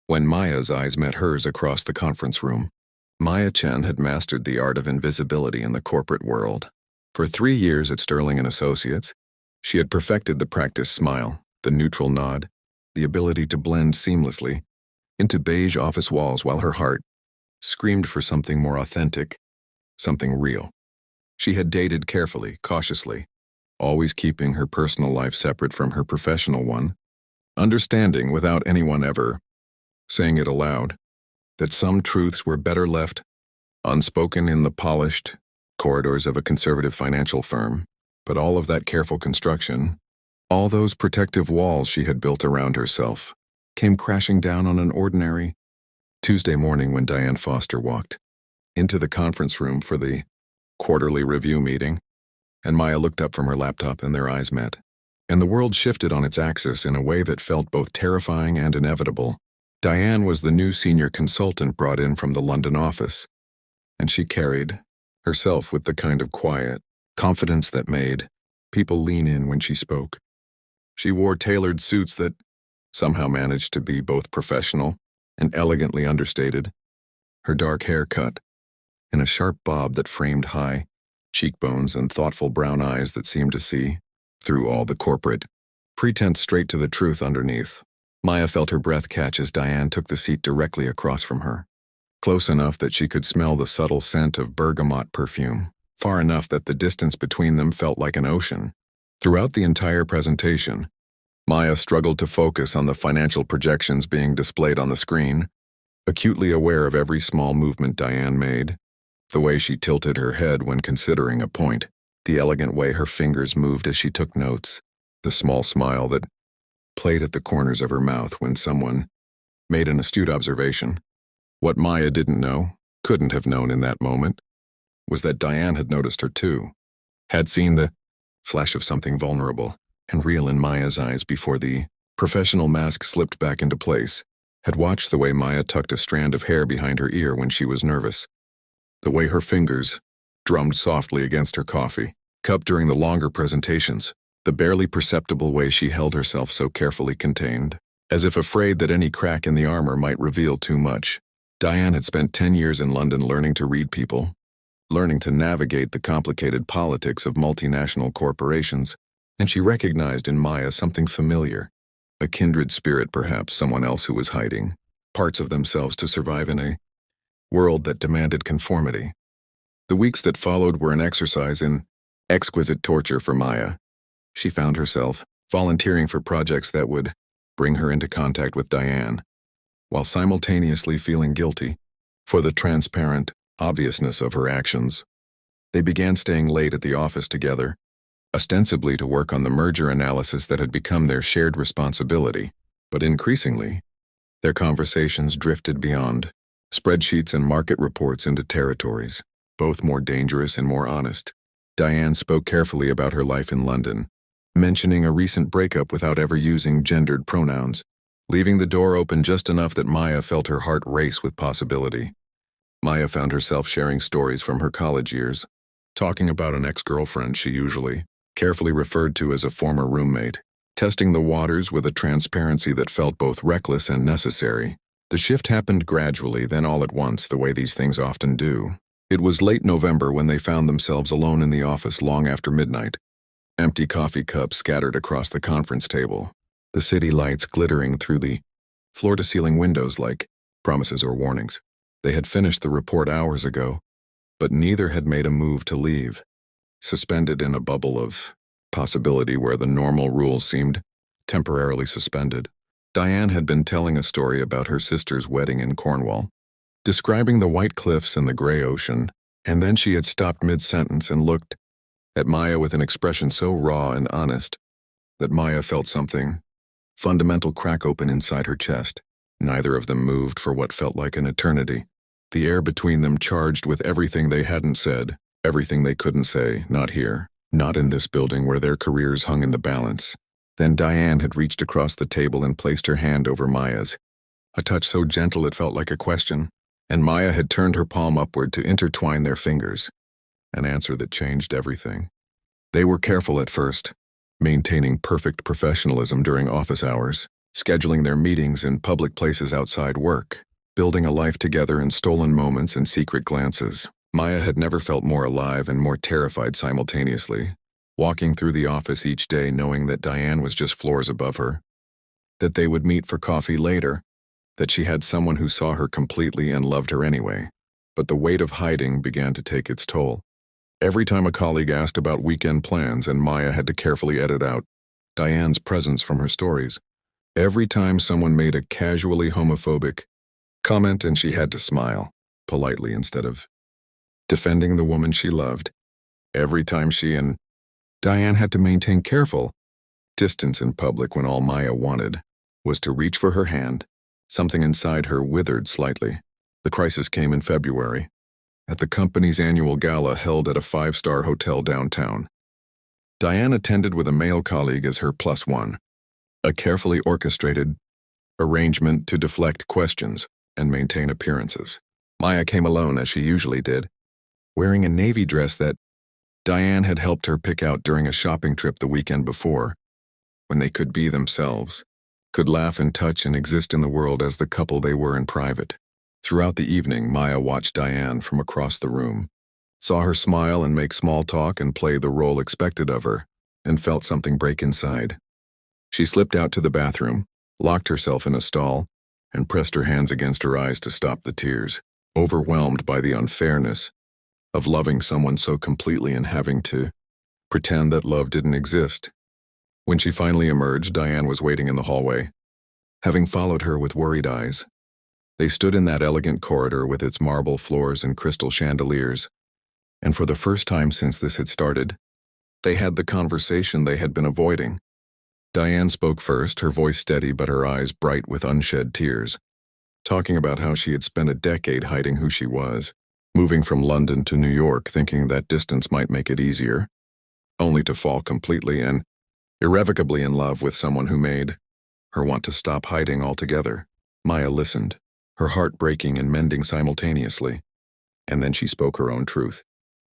when Maya's eyes met hers across the conference room. Maya Chen had mastered the art of invisibility in the corporate world. For 3 years at Sterling & Associates, she had perfected the practiced smile, the neutral nod, the ability to blend seamlessly into beige office walls while her heart screamed for something more authentic, something real. She had dated carefully, cautiously, always keeping her personal life separate from her professional one, understanding without anyone ever saying it aloud that some truths were better left unspoken in the polished corridors of a conservative financial firm. But all of that careful construction, all those protective walls she had built around herself, came crashing down on an ordinary Tuesday morning when Diane Foster walked into the conference room for the quarterly review meeting, and Maya looked up from her laptop and their eyes met. And the world shifted on its axis in a way that felt both terrifying and inevitable. Diane was the new senior consultant brought in from the London office, and she carried herself with the kind of quiet confidence that made people lean in when she spoke. She wore tailored suits that somehow managed to be both professional and elegantly understated, her dark hair cut in a sharp bob that framed high cheekbones and thoughtful brown eyes that seemed to see through all the corporate pretense straight to the truth underneath. Maya felt her breath catch as Diane took the seat directly across from her, close enough that she could smell the subtle scent of bergamot perfume, far enough that the distance between them felt like an ocean. Throughout the entire presentation, Maya struggled to focus on the financial projections being displayed on the screen, acutely aware of every small movement Diane made, the way she tilted her head when considering a point, the elegant way her fingers moved as she took notes, the small smile that played at the corners of her mouth when someone made an astute observation. What Maya didn't know, couldn't have known in that moment, was that Diane had noticed her too, had seen the flash of something vulnerable and real in Maya's eyes before the professional mask slipped back into place, had watched the way Maya tucked a strand of hair behind her ear when she was nervous, the way her fingers drummed softly against her coffee cup during the longer presentations, the barely perceptible way she held herself so carefully contained, as if afraid that any crack in the armor might reveal too much. Diane had spent 10 years in London learning to read people, learning to navigate the complicated politics of multinational corporations, and she recognized in Maya something familiar, a kindred spirit perhaps, someone else who was hiding parts of themselves to survive in a world that demanded conformity. The weeks that followed were an exercise in exquisite torture for Maya. She found herself volunteering for projects that would bring her into contact with Diane, while simultaneously feeling guilty for the transparent obviousness of her actions. They began staying late at the office together, ostensibly to work on the merger analysis that had become their shared responsibility, but increasingly, their conversations drifted beyond spreadsheets and market reports into territories, both more dangerous and more honest. Diane spoke carefully about her life in London, mentioning a recent breakup without ever using gendered pronouns, leaving the door open just enough that Maya felt her heart race with possibility. Maya found herself sharing stories from her college years, talking about an ex-girlfriend she usually carefully referred to as a former roommate, testing the waters with a transparency that felt both reckless and necessary. The shift happened gradually, then all at once, the way these things often do. It was late November when they found themselves alone in the office long after midnight, empty coffee cups scattered across the conference table, the city lights glittering through the floor-to-ceiling windows like promises or warnings. They had finished the report hours ago, but neither had made a move to leave, suspended in a bubble of possibility where the normal rules seemed temporarily suspended. Diane had been telling a story about her sister's wedding in Cornwall, describing the white cliffs and the gray ocean, and then she had stopped mid-sentence and looked at Maya with an expression so raw and honest that Maya felt something fundamental crack open inside her chest. Neither of them moved for what felt like an eternity, the air between them charged with everything they hadn't said, everything they couldn't say, not here, not in this building where their careers hung in the balance. Then Diane had reached across the table and placed her hand over Maya's, a touch so gentle it felt like a question, and Maya had turned her palm upward to intertwine their fingers, an answer that changed everything. They were careful at first, maintaining perfect professionalism during office hours, scheduling their meetings in public places outside work, building a life together in stolen moments and secret glances. Maya had never felt more alive and more terrified simultaneously, walking through the office each day knowing that Diane was just floors above her, that they would meet for coffee later, that she had someone who saw her completely and loved her anyway. But the weight of hiding began to take its toll. Every time a colleague asked about weekend plans and Maya had to carefully edit out Diane's presence from her stories. Every time someone made a casually homophobic comment and she had to smile, politely instead of defending the woman she loved. Every time she and Diane had to maintain careful distance in public when all Maya wanted was to reach for her hand, something inside her withered slightly. The crisis came in February, at the company's annual gala held at a 5-star hotel downtown. Diane attended with a male colleague as her plus one, a carefully orchestrated arrangement to deflect questions and maintain appearances. Maya came alone as she usually did, wearing a navy dress that Diane had helped her pick out during a shopping trip the weekend before, when they could be themselves, could laugh and touch and exist in the world as the couple they were in private. Throughout the evening, Maya watched Diane from across the room, saw her smile and make small talk and play the role expected of her, and felt something break inside. She slipped out to the bathroom, locked herself in a stall, and pressed her hands against her eyes to stop the tears, overwhelmed by the unfairness of loving someone so completely and having to pretend that love didn't exist. When she finally emerged, Diane was waiting in the hallway, having followed her with worried eyes. They stood in that elegant corridor with its marble floors and crystal chandeliers, and for the first time since this had started, they had the conversation they had been avoiding. Diane spoke first, her voice steady but her eyes bright with unshed tears, talking about how she had spent a decade hiding who she was, moving from London to New York thinking that distance might make it easier, only to fall completely and irrevocably in love with someone who made her want to stop hiding altogether. Maya listened, her heart breaking and mending simultaneously, and then she spoke her own truth,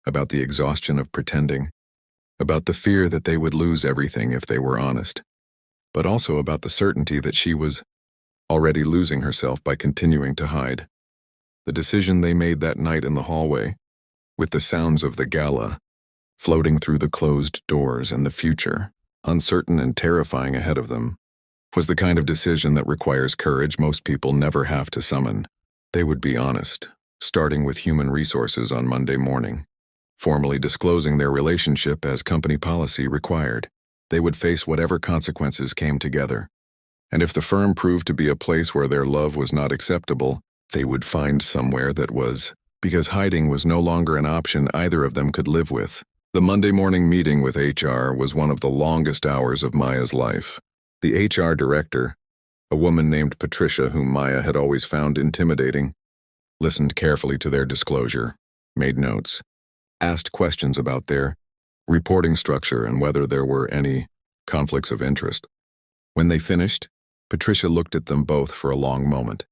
about the exhaustion of pretending, about the fear that they would lose everything if they were honest, but also about the certainty that she was already losing herself by continuing to hide. The decision they made that night in the hallway, with the sounds of the gala floating through the closed doors and the future, uncertain and terrifying ahead of them, was the kind of decision that requires courage most people never have to summon. They would be honest, starting with human resources on Monday morning, formally disclosing their relationship as company policy required. They would face whatever consequences came together. And if the firm proved to be a place where their love was not acceptable, they would find somewhere that was, because hiding was no longer an option either of them could live with. The Monday morning meeting with HR was one of the longest hours of Maya's life. The HR director, a woman named Patricia whom Maya had always found intimidating, listened carefully to their disclosure, made notes, asked questions about their reporting structure and whether there were any conflicts of interest. When they finished, Patricia looked at them both for a long moment,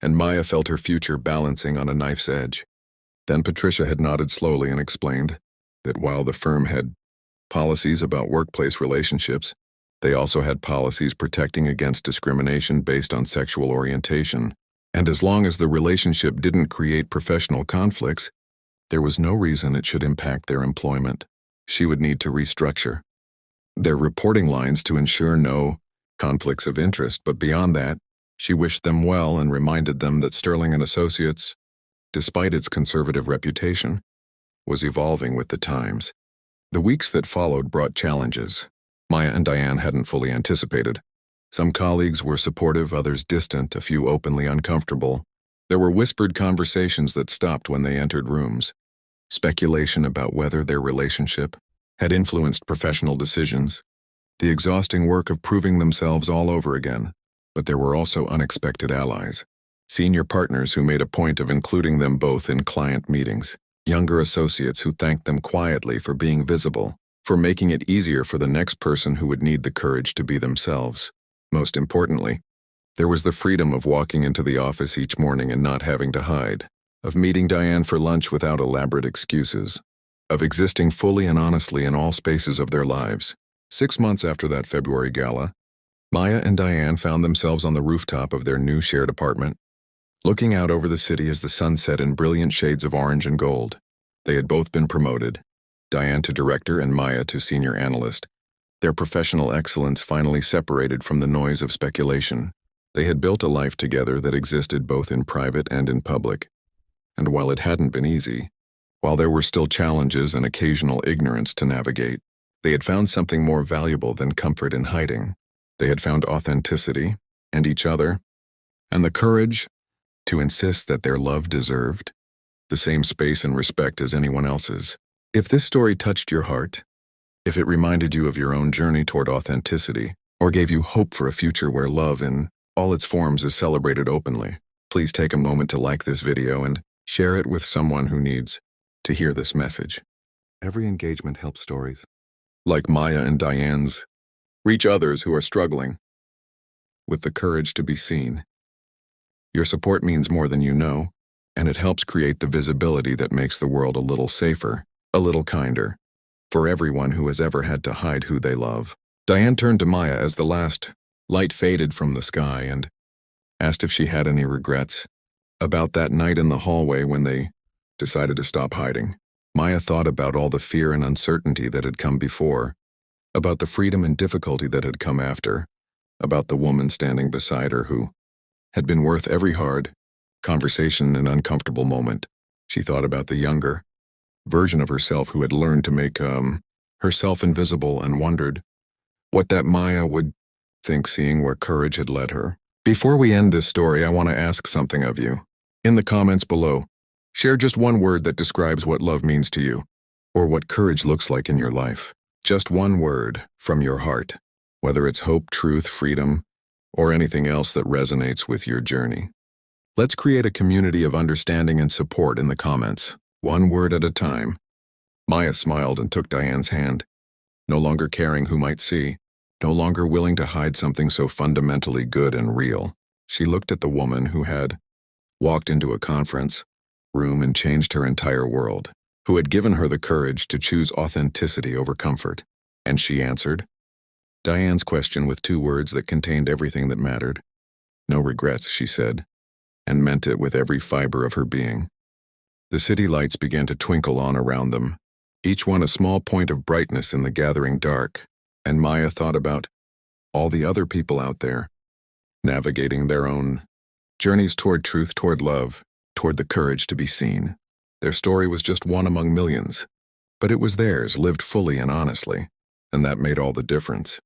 and Maya felt her future balancing on a knife's edge. Then Patricia had nodded slowly and explained that while the firm had policies about workplace relationships, they also had policies protecting against discrimination based on sexual orientation, and as long as the relationship didn't create professional conflicts, there was no reason it should impact their employment. She would need to restructure their reporting lines to ensure no conflicts of interest, but beyond that, she wished them well and reminded them that Sterling & Associates, despite its conservative reputation, was evolving with the times. The weeks that followed brought challenges Maya and Diane hadn't fully anticipated. Some colleagues were supportive, others distant, a few openly uncomfortable. There were whispered conversations that stopped when they entered rooms, speculation about whether their relationship had influenced professional decisions, the exhausting work of proving themselves all over again. But there were also unexpected allies, senior partners who made a point of including them both in client meetings, younger associates who thanked them quietly for being visible, for making it easier for the next person who would need the courage to be themselves. Most importantly, there was the freedom of walking into the office each morning and not having to hide, of meeting Diane for lunch without elaborate excuses, of existing fully and honestly in all spaces of their lives. 6 months after that February gala, Maya and Diane found themselves on the rooftop of their new shared apartment, looking out over the city as the sun set in brilliant shades of orange and gold. They had both been promoted, Diane to director and Maya to senior analyst, their professional excellence finally separated from the noise of speculation. They had built a life together that existed both in private and in public. And while it hadn't been easy, while there were still challenges and occasional ignorance to navigate, they had found something more valuable than comfort in hiding. They had found authenticity, and each other, and the courage to insist that their love deserved the same space and respect as anyone else's. If this story touched your heart, if it reminded you of your own journey toward authenticity, or gave you hope for a future where love in all its forms is celebrated openly, please take a moment to like this video and share it with someone who needs to hear this message. Every engagement helps stories like Maya and Diane's reach others who are struggling with the courage to be seen. Your support means more than you know, and it helps create the visibility that makes the world a little safer, a little kinder, for everyone who has ever had to hide who they love. Diane turned to Maya as the last light faded from the sky and asked if she had any regrets about that night in the hallway when they decided to stop hiding. Maya thought about all the fear and uncertainty that had come before, about the freedom and difficulty that had come after, about the woman standing beside her who had been worth every hard conversation and uncomfortable moment. She thought about the younger version of herself who had learned to make herself invisible and wondered what that Maya would think seeing where courage had led her. Before we end this story, I want to ask something of you. In the comments below, share just one word that describes what love means to you, or what courage looks like in your life. Just one word from your heart, whether it's hope, truth, freedom, or anything else that resonates with your journey. Let's create a community of understanding and support in the comments, one word at a time. Maya smiled and took Diane's hand, no longer caring who might see, no longer willing to hide something so fundamentally good and real. She looked at the woman who had walked into a conference room and changed her entire world, who had given her the courage to choose authenticity over comfort. And she answered Diane's question with two words that contained everything that mattered. No regrets, she said, and meant it with every fiber of her being. The city lights began to twinkle on around them, each one a small point of brightness in the gathering dark, and Maya thought about all the other people out there, navigating their own journeys toward truth, toward love, toward the courage to be seen. Their story was just one among millions, but it was theirs, lived fully and honestly, and that made all the difference.